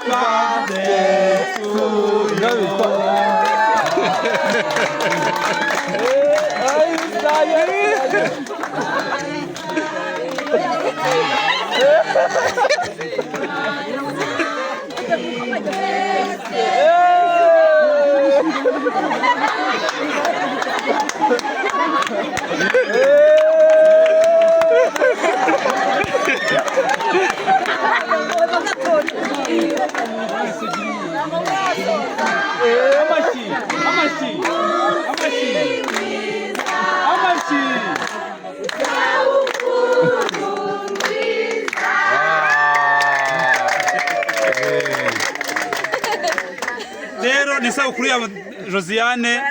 birthday to rero ni sabukuru ya Josiane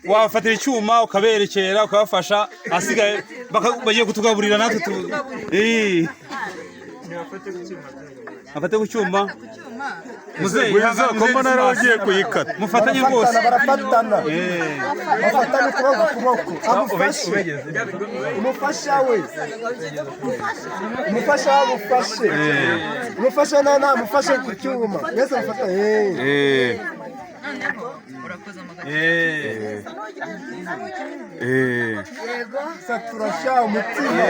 wafatira icyuma ukaberekera ukabafasha asigaye bagiye kutugaburira natwe afate ku cyuma muzehe wiza ko mbona nagiye kuyikata mufatanye rwose barafatana bafatanye kuboko umufasha we umufasha na mufashe ku cyuma mwese mufata yego saturasha umutima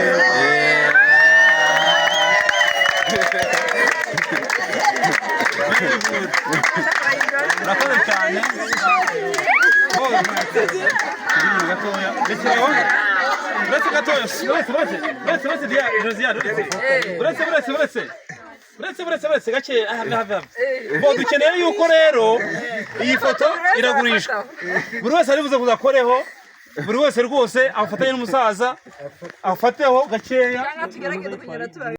urakoze cyane uretse gatoya uretse gake dukeneye yuko rero iyi foto iragurishwa buri wese ari buze kuzakoreho buri wese rwose afatanye n'umusaza afateho gakeya